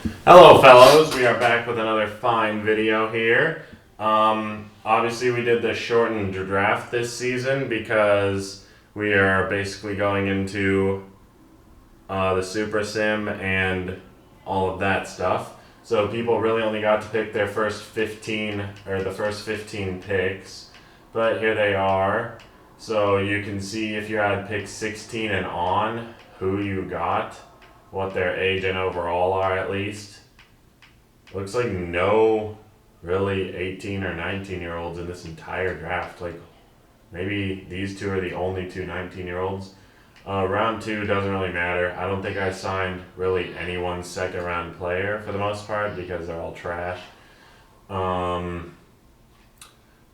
Hello fellows, we are back with another fine video here. Obviously we did the shortened draft this season because we are basically going into the Super Sim and all of that stuff. So people really only got to pick their first 15, or the first 15 picks, but here they are. So you can see if you had pick 16 and on, who you got, what their age and overall are at least. Looks like no really 18 or 19-year-olds in this entire draft. Like, maybe these two are the only two 19-year-olds. Round two doesn't really matter. I don't think I signed really anyone's second round player for the most part because they're all trash.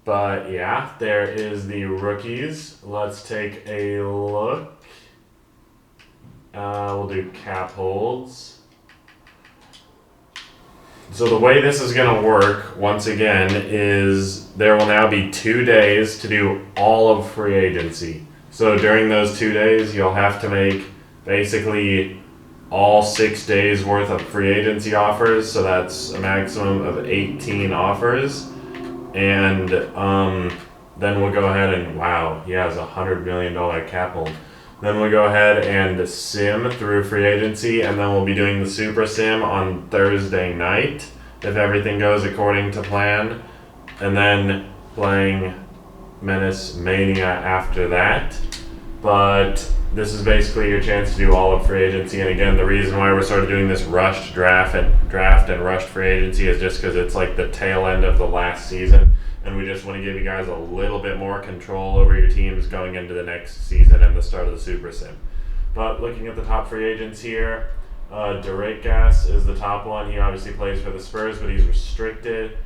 But yeah, there is the rookies. Let's take a look. We'll do cap holds. So the way this is going to work, once again, is there will now be 2 days to do all of free agency. So during those 2 days, you'll have to make basically all 6 days worth of free agency offers. So that's a maximum of 18 offers. And then we'll go ahead and, wow, he has $100 million cap hold. Then we'll go ahead and sim through free agency, and then we'll be doing the Super Sim on Thursday night, if everything goes according to plan. And then playing Menace Mania after that. But this is basically your chance to do all of free agency. And again, the reason why we're sort of doing this rushed draft and rushed free agency is just because it's like the tail end of the last season. And we just want to give you guys a little bit more control over your teams going into the next season and the start of the Super Sim. But looking at the top free agents here, Duregas is the top one. He obviously plays for the Spurs, but he's restricted.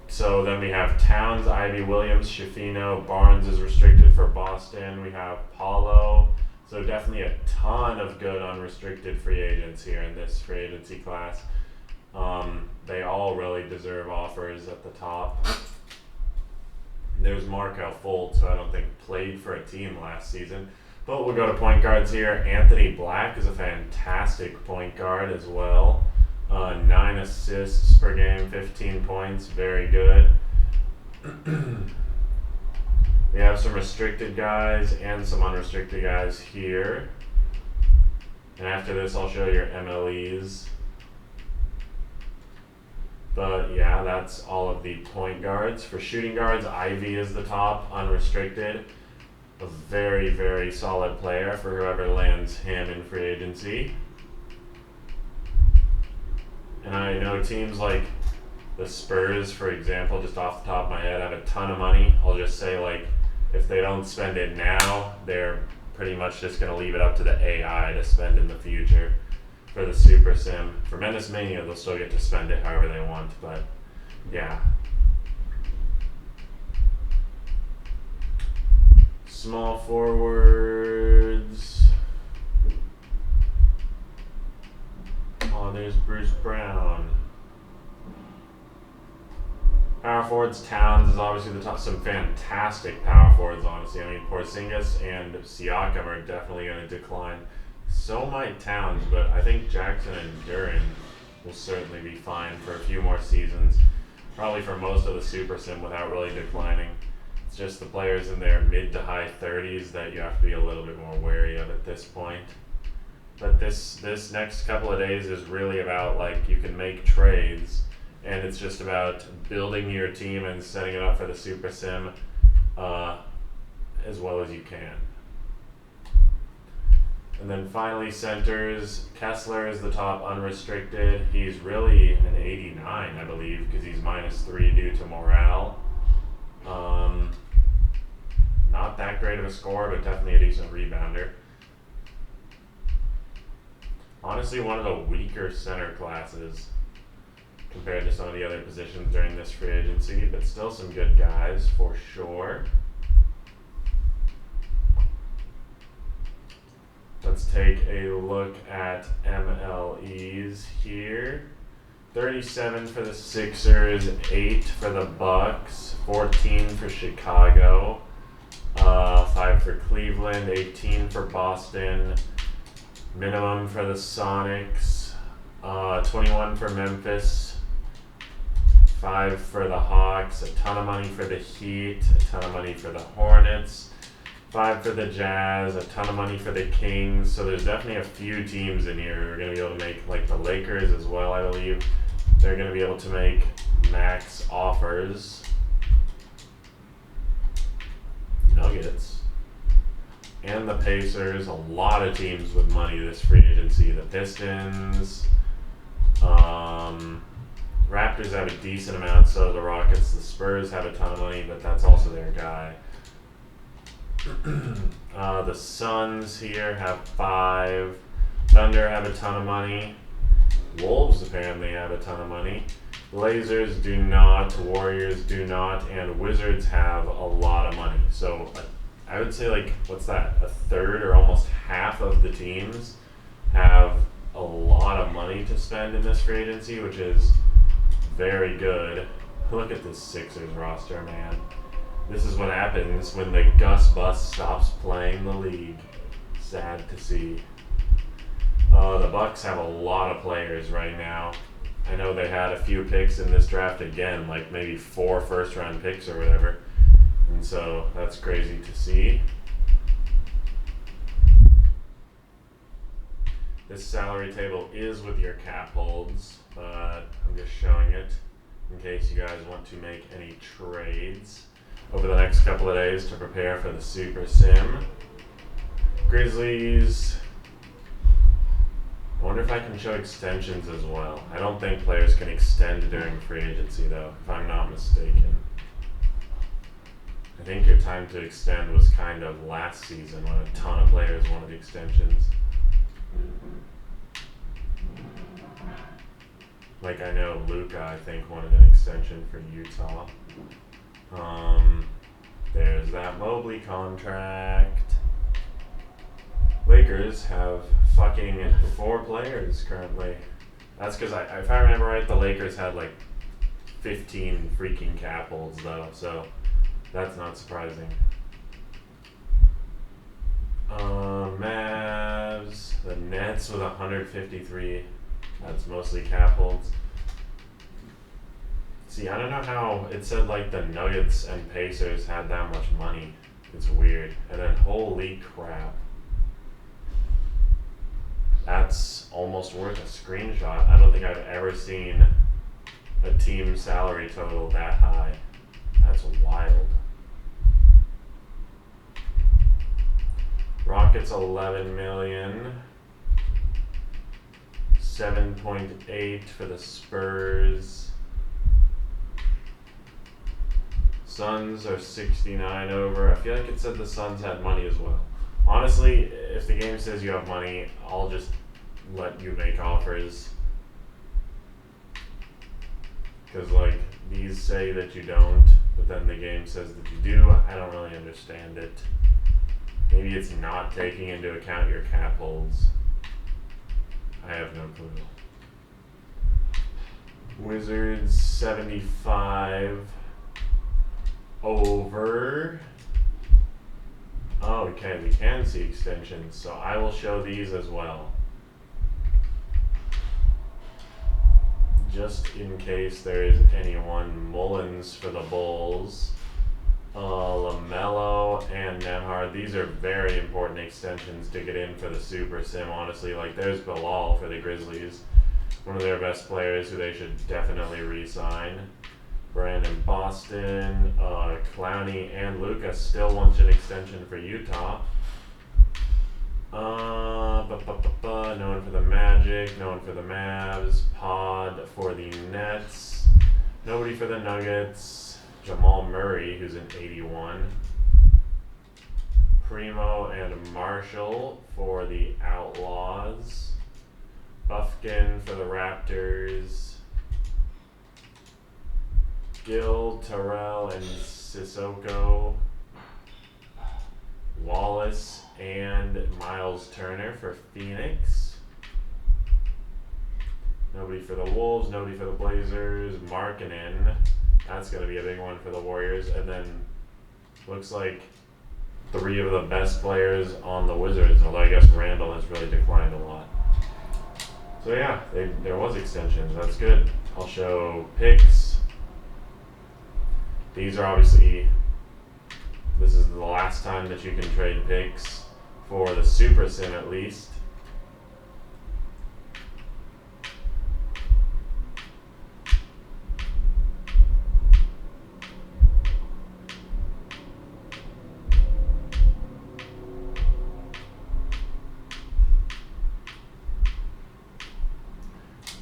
So then we have Towns, Ivy, Williams, Schifino. Barnes is restricted for Boston. We have Paulo. So definitely a ton of good unrestricted free agents here in this free agency class. They all really deserve offers at the top. There's Markel Fultz, who I don't think played for a team last season. But we'll go to point guards here. Anthony Black is a fantastic point guard as well. 9 assists per game, 15 points, very good. We have some restricted guys and some unrestricted guys here. And after this, I'll show your MLEs. But yeah, that's all of the point guards. For shooting guards, Ivy is the top, unrestricted. A very, very solid player for whoever lands him in free agency. And I know teams like the Spurs, for example, just off the top of my head, have a ton of money. I'll just say, like, if they don't spend it now, they're pretty much just going to leave it up to the AI to spend in the future. For the Super Sim. For Menace Mania, they'll still get to spend it however they want, but yeah. Small forwards. Oh, there's Bruce Brown. Power forwards, Towns is obviously the top. Some fantastic power forwards, honestly. I mean, Porzingis and Siakam are definitely going to decline. So might Towns, but I think Jackson and Duren will certainly be fine for a few more seasons. Probably for most of the Super Sim without really declining. It's just the players in their mid to high 30s that you have to be a little bit more wary of at this point. But this next couple of days is really about, like, you can make trades, and it's just about building your team and setting it up for the Super Sim as well as you can. And then finally, centers. Kessler is the top unrestricted. He's really an 89, I believe, because he's -3 due to morale. Not that great of a scorer, but definitely a decent rebounder. Honestly, one of the weaker center classes compared to some of the other positions during this free agency, but still some good guys for sure. Let's take a look at MLEs here. 37 for the Sixers, 8 for the Bucks, 14 for Chicago, 5 for Cleveland, 18 for Boston, minimum for the Sonics, 21 for Memphis, 5 for the Hawks, a ton of money for the Heat, a ton of money for the Hornets, 5 for the Jazz, a ton of money for the Kings. So there's definitely a few teams in here who are going to be able to make, like the Lakers as well, I believe. They're going to be able to make max offers. Nuggets. And the Pacers, a lot of teams with money this free agency. The Pistons, Raptors have a decent amount, so do the Rockets. The Spurs have a ton of money, but that's also their guy. The Suns here have 5. Thunder have a ton of money. Wolves apparently have a ton of money. Blazers do not. Warriors do not. And Wizards have a lot of money. So I would say, like, what's that? A third or almost half of the teams have a lot of money to spend in this free agency, which is very good. Look at this Sixers roster, man. This is what happens when the Gus Bus stops playing the league. Sad to see. The Bucks have a lot of players right now. I know they had a few picks in this draft again, like maybe 4 first-round picks or whatever. And so that's crazy to see. This salary table is with your cap holds, but I'm just showing it in case you guys want to make any trades over the next couple of days to prepare for the Super Sim. Grizzlies. I wonder if I can show extensions as well. I don't think players can extend during free agency though, if I'm not mistaken. I think your time to extend was kind of last season when a ton of players wanted extensions. Like I know Luka, I think, wanted an extension for Utah. There's that Mobley contract. Lakers have fucking 4 players currently. That's because, if I remember right, the Lakers had like 15 freaking cap holds though, so that's not surprising. Mavs, the Nets with 153. That's mostly cap holds. See, I don't know how it said like the Nuggets and Pacers had that much money. It's weird. And then holy crap. That's almost worth a screenshot. I don't think I've ever seen a team salary total that high. That's wild. Rockets 11 million. 7.8 for the Spurs. Suns are 69 over. I feel like it said the Suns had money as well. Honestly, if the game says you have money, I'll just let you make offers. Because, like, these say that you don't, but then the game says that you do. I don't really understand it. Maybe it's not taking into account your cap holds. I have no clue. Wizards 75 over. Oh, okay, we can see extensions, so I will show these as well. Just in case there is anyone. Mullins for the Bulls. LaMelo and Nembhard. These are very important extensions to get in for the Super Sim, honestly. Like, there's Bilal for the Grizzlies. One of their best players who they should definitely re-sign. Brandon Boston, Clowney, and Luka still wants an extension for Utah. No one for the Magic, no one for the Mavs. Pod for the Nets. Nobody for the Nuggets. Jamal Murray, who's an 81. Primo and Marshall for the Outlaws. Bufkin for the Raptors. Gill, Terrell, and Sissoko. Wallace and Miles Turner for Phoenix. Nobody for the Wolves, nobody for the Blazers. Markkanen. That's going to be a big one for the Warriors. And then looks like 3 of the best players on the Wizards, although I guess Randall has really declined a lot. So yeah, there was extensions. That's good. I'll show picks. These are obviously, this is the last time that you can trade picks for the Super Sim at least.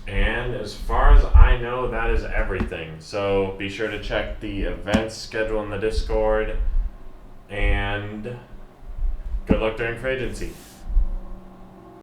And as far as I know, that is everything. So be sure to check the events schedule in the Discord. And good luck during free agency.